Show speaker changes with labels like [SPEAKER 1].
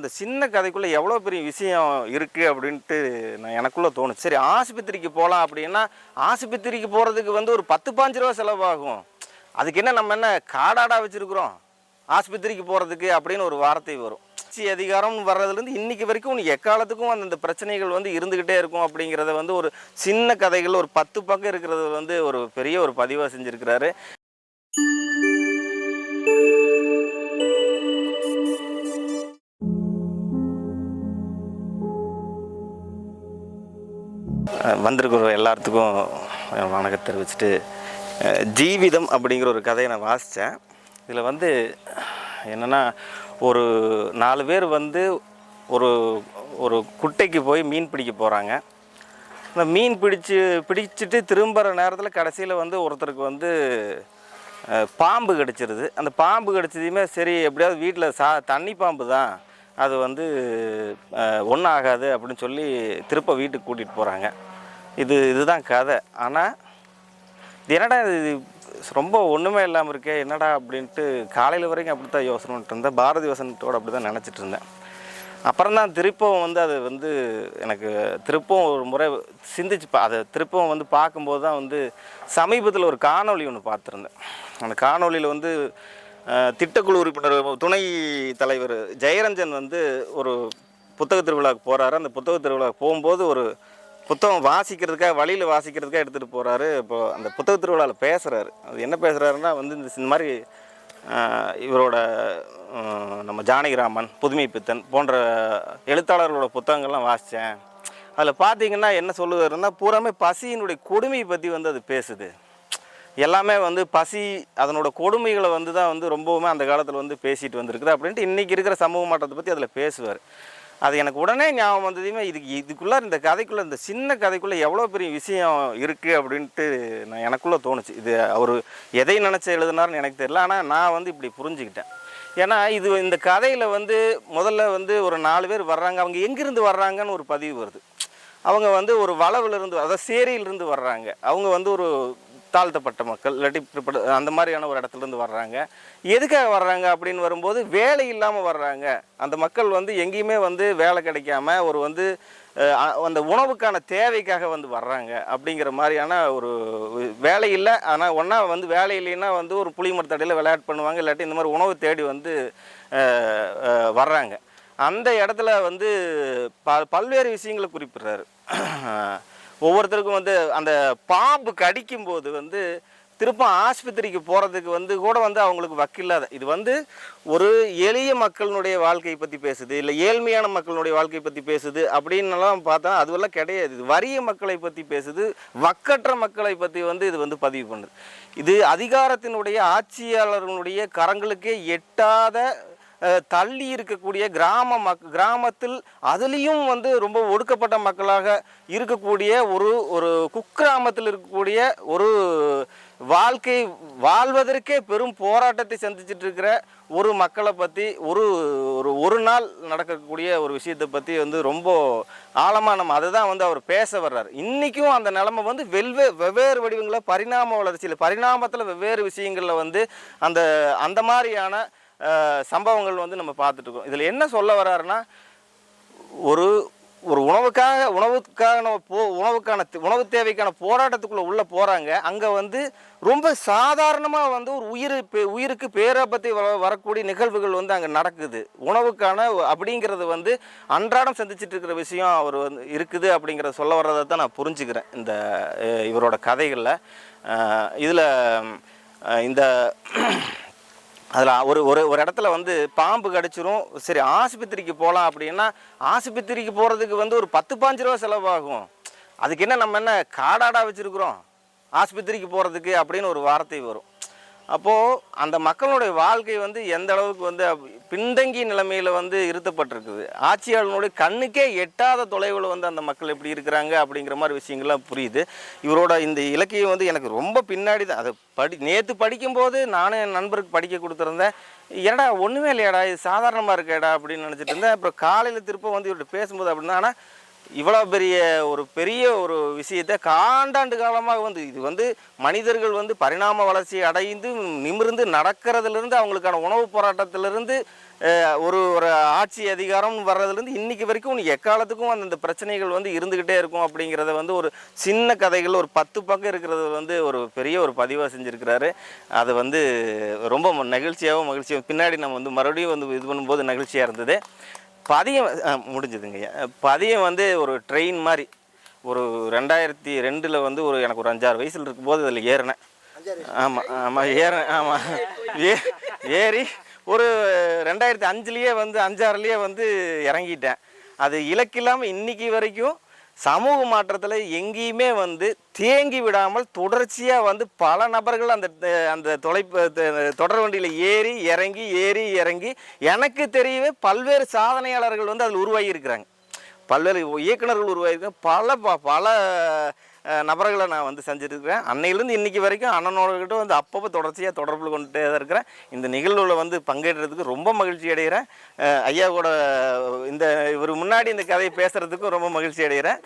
[SPEAKER 1] இந்த சின்ன கதைக்குள்ளே எவ்வளோ பெரிய விஷயம் இருக்குது அப்படின்ட்டு எனக்குள்ளே தோணுச்சு. சரி, ஆஸ்பத்திரிக்கு போகலாம் அப்படின்னா, ஆஸ்பத்திரிக்கு போகிறதுக்கு வந்து ஒரு 10-15 ரூபா செலவாகும். அதுக்கு என்ன நம்ம என்ன காடாடா வச்சுருக்குறோம் ஆஸ்பத்திரிக்கு போகிறதுக்கு அப்படின்னு ஒரு வார்த்தை வரும். அதிகாரம் வர்றதுலேருந்து இன்றைக்கி வரைக்கும் எக்காலத்துக்கும் அந்த பிரச்சனைகள் வந்து இருந்துக்கிட்டே இருக்கும் அப்படிங்கிறத வந்து ஒரு சின்ன கதைகள் ஒரு 10 பக்கம் இருக்கிறது வந்து ஒரு பெரிய ஒரு பதிவாக செஞ்சுருக்கிறாரு. வந்திருக்கிற எல்லாத்துக்கும் வணக்கம் தெரிவிச்சுட்டு, ஜீவிதம் அப்படிங்கிற ஒரு கதையை நான் வாசித்தேன். இதில் வந்து என்னென்னா, ஒரு 4 பேர் வந்து ஒரு ஒரு குட்டைக்கு போய் மீன் பிடிக்க போகிறாங்க. அந்த மீன் பிடிச்சிட்டு திரும்புகிற நேரத்தில் கடைசியில் வந்து ஒருத்தருக்கு வந்து பாம்பு கடிச்சிருது. அந்த பாம்பு கடிச்சதையுமே சரி எப்படியாவது வீட்டில் தண்ணி பாம்பு தான், அது வந்து ஒன்றும் ஆகாது அப்படின்னு சொல்லி திருப்ப வீட்டுக்கு கூட்டிகிட்டு போகிறாங்க. இதுதான் கதை. ஆனால் இது என்னடா இது ரொம்ப ஒன்றுமே இல்லாமல் இருக்கே என்னடா அப்படின்ட்டு காலையில் வரைக்கும் அப்படி தான் யோசனை பண்ணிட்டு இருந்தேன். பாரதி வசனத்தோடு அப்படி தான் நினச்சிட்டு இருந்தேன். அப்புறம் தான் திருப்பவும் வந்து அது வந்து எனக்கு திருப்பவும் ஒரு முறை சிந்திச்சு அதை திருப்பவும் வந்து பார்க்கும்போது தான் வந்து சமீபத்தில் ஒரு காணொளி ஒன்று பார்த்துருந்தேன். அந்த காணொலியில் வந்து திட்டக்குழு உறுப்பினர் துணை தலைவர் ஜெயரஞ்சன் வந்து ஒரு புத்தக திருவிழாவுக்கு போகிறாரு. அந்த புத்தக திருவிழாவுக்கு போகும்போது ஒரு புத்தகம் வாசிக்கிறதுக்காக வழியில் வாசிக்கிறதுக்காக எடுத்துகிட்டு போகிறாரு. இப்போது அந்த புத்தக திருவிழாவில் பேசுகிறாரு. அது என்ன பேசுகிறாருன்னா வந்து இந்த மாதிரி இவரோட நம்ம ஜானகிராமன், புதுமை பித்தன் போன்ற எழுத்தாளர்களோட புத்தகங்கள்லாம் வாசித்தேன். அதில் பார்த்திங்கன்னா என்ன சொல்லுவாருன்னா, பூராமே பசியினுடைய கொடுமையை பற்றி வந்து அது பேசுது. எல்லாமே வந்து பசி அதனோட கொடுமைகளை வந்து தான் வந்து ரொம்பவுமே அந்த காலத்தில் வந்து பேசிட்டு வந்திருக்குது அப்படின்ட்டு இன்றைக்கி இருக்கிற சமூக மாற்றத்தை பற்றி அதில் பேசுவார். அது எனக்கு உடனே ஞாபகம் வந்ததையுமே இதுக்குள்ளே இந்த கதைக்குள்ளே இந்த சின்ன கதைக்குள்ளே எவ்வளோ பெரிய விஷயம் இருக்குது அப்படின்ட்டு எனக்குள்ளே தோணுச்சு. இது அவர் எதை நினச்சி எழுதினார்னு எனக்கு தெரியல. ஆனால் நான் வந்து இப்படி புரிஞ்சுக்கிட்டேன். ஏன்னா இந்த கதையில் வந்து முதல்ல வந்து ஒரு 4 பேர் வர்றாங்க. அவங்க எங்கேருந்து வர்றாங்கன்னு ஒரு பதிவு வருது. அவங்க வந்து ஒரு வளவிலிருந்து, அதாவது சேரியிலிருந்து வர்றாங்க. அவங்க வந்து ஒரு தாழ்த்தப்பட்ட மக்கள், இல்லாட்டி அந்த மாதிரியான ஒரு இடத்துலேருந்து வர்றாங்க. எதுக்காக வர்றாங்க அப்படின்னு வரும்போது வேலை இல்லாமல் வர்றாங்க. அந்த மக்கள் வந்து எங்கேயுமே வந்து வேலை கிடைக்காம ஒரு வந்து அந்த உணவுக்கான தேவைக்காக வந்து வர்றாங்க அப்படிங்கிற மாதிரியான ஒரு வேலை இல்லை. ஆனால் ஒன்றா வந்து வேலை இல்லைன்னா வந்து ஒரு புளி மரத்தடியில் விளையாட்டு பண்ணுவாங்க, இல்லாட்டி இந்த மாதிரி உணவு தேடி வந்து வர்றாங்க. அந்த இடத்துல வந்து பல்வேறு விஷயங்களை குறிப்பிட்றாரு. ஒவ்வொருத்தருக்கும் வந்து அந்த பாம்பு கடிக்கும்போது வந்து திரும்ப ஆஸ்பத்திரிக்கு போகிறதுக்கு வந்து கூட வந்து அவங்களுக்கு வக்கில்லாத, இது வந்து ஒரு எளிய மக்களினுடைய வாழ்க்கையை பற்றி பேசுது, இல்லை ஏழ்மையான மக்களுடைய வாழ்க்கையை பற்றி பேசுது அப்படின்னுலாம் பார்த்தா அதுவெல்லாம் கிடையாது. இது வறிய மக்களை பற்றி பேசுது, வக்கற்ற மக்களை பற்றி வந்து இது வந்து பதிவு பண்ணுது. இது அதிகாரத்தினுடைய ஆட்சியாளர்களுடைய கரங்களுக்கே எட்டாத தள்ளி இருக்கக்கூடிய கிராமத்தில் அதுலேயும் வந்து ரொம்ப ஒடுக்கப்பட்ட மக்களாக இருக்கக்கூடிய ஒரு குக்கிராமத்தில் இருக்கக்கூடிய ஒரு வாழ்வதற்கே பெரும் போராட்டத்தை சந்திச்சுட்டு இருக்கிற ஒரு மக்களை பற்றி ஒரு நாள் நடக்கக்கூடிய ஒரு விஷயத்தை பற்றி வந்து ரொம்ப ஆழமாக நம்ம அதை தான் வந்து அவர் பேச வர்றார். இன்றைக்கும் அந்த நிலைமை வந்து வெவ்வேறு வடிவங்களில் பரிணாம வளர்ச்சியில் பரிணாமத்தில் வெவ்வேறு விஷயங்களில் வந்து அந்த மாதிரியான சம்பவங்கள் வந்து நம்ம பார்த்துட்ருக்கோம். இதில் என்ன சொல்ல வர்றாருன்னா, ஒரு உணவு தேவைக்கான போராட்டத்துக்குள்ளே உள்ளே போகிறாங்க. அங்கே வந்து ரொம்ப சாதாரணமாக வந்து ஒரு உயிருக்கு பேராபத்தை வரக்கூடிய நிகழ்வுகள் வந்து அங்கே நடக்குது. உணவுக்கான அப்படிங்கிறது வந்து அன்றாடம் சந்திச்சுட்டு இருக்கிற விஷயம் அவர் வந்து இருக்குது அப்படிங்கிறத சொல்ல வர்றதை தான் நான் புரிஞ்சுக்கிறேன் இந்த இவரோட கதைகளில். இதில் இந்த அதில் ஒரு இடத்துல வந்து பாம்பு கடிச்சிரும். சரி, ஆஸ்பத்திரிக்கு போகலாம் அப்படின்னா, ஆஸ்பத்திரிக்கு போகிறதுக்கு வந்து ஒரு 10-15 ரூபா செலவாகும். அதுக்கு என்ன நம்ம என்ன காடாடா வச்சுருக்குறோம் ஆஸ்பத்திரிக்கு போகிறதுக்கு அப்படின்னு ஒரு வார்த்தை வரும். அப்போது அந்த மக்களுடைய வாழ்க்கை வந்து எந்த அளவுக்கு வந்து பின்தங்கிய நிலைமையில் வந்து இருத்தப்பட்டிருக்குது. ஆட்சியாளனுடைய கண்ணுக்கே எட்டாத தொலைவில் வந்து அந்த மக்கள் எப்படி இருக்கிறாங்க அப்படிங்கிற மாதிரி விஷயங்கள்லாம் புரியுது. இவரோட இந்த இலக்கியம் வந்து எனக்கு ரொம்ப பின்னாடி தான். அதை நேற்று படிக்கும்போது நானும் என் நண்பருக்கு படிக்க கொடுத்துருந்தேன். ஏடா ஒன்றுமே இல்லையாடா, இது சாதாரணமாக இருக்கேடா அப்படின்னு நினச்சிட்டு இருந்தேன். அப்புறம் காலையில் திரும்ப வந்து இவர்கிட்ட பேசும்போது அப்படின்னா, ஆனால் இவ்வளோ பெரிய ஒரு விஷயத்தை காண்டாண்டு காலமாக வந்து இது வந்து மனிதர்கள் வந்து பரிணாம வளர்ச்சி அடைந்து நிமிர்ந்து நடக்கிறதுலேருந்து அவங்களுக்கான உணவு போராட்டத்திலிருந்து ஒரு ஒரு ஆட்சி அதிகாரம் வர்றதுலேருந்து இன்றைக்கி வரைக்கும் எக்காலத்துக்கும் அந்த பிரச்சனைகள் வந்து இருந்துக்கிட்டே இருக்கும் அப்படிங்கிறத வந்து ஒரு சின்ன கதைகள் ஒரு 10 பக்கம் இருக்கிறது வந்து ஒரு பெரிய ஒரு பதிவாக செஞ்சுருக்கிறாரு. அது வந்து ரொம்ப நெகிழ்ச்சியாகவும் மகிழ்ச்சியாகவும் பின்னாடி நம்ம வந்து மறுபடியும் வந்து இது பண்ணும்போது நெகிழ்ச்சியாக இருந்தது. பதியம் முடிஞ்சதுங்க. பதியம் வந்து ஒரு ட்ரெயின் மாதிரி ஒரு 2002 வந்து ஒரு எனக்கு ஒரு 5-6 வயசில் இருக்கும்போது அதில் ஏறினேன். ஆமாம் ஆமாம் ஏறினேன். ஆமாம் ஏறி ஒரு 2005 வந்து 5-6 வந்து இறங்கிட்டேன். அது இலக்கில்லாமல் இன்னைக்கு வரைக்கும் சமூக மாற்றத்தில் எங்கேயுமே வந்து தேங்கி விடாமல் தொடர்ச்சியாக வந்து பல நபர்கள் அந்த அந்த தொடர் வண்டியில் ஏறி இறங்கி எனக்கு தெரியவே பல்வேறு சாதனையாளர்கள் வந்து அதில் உருவாகி இருக்கிறாங்க. பல்வேறு இயக்குநர்கள் உருவாகியிருக்காங்க. பல நபர்களை நான் வந்து செஞ்சுருக்கிறேன். அன்னையிலேருந்து இன்றைக்கி வரைக்கும் அண்ணனோடகிட்ட வந்து அப்பப்போ தொடர்ச்சியாக தொடர்பு கொண்டுட்டே தான் இருக்கிறேன். இந்த நிகழ்வில் வந்து பங்கேற்றதுக்கு ரொம்ப மகிழ்ச்சி அடைகிறேன். ஐயா கூட இந்த இவர் முன்னாடி இந்த கதையை பேசுகிறதுக்கும் ரொம்ப மகிழ்ச்சி அடைகிறேன்.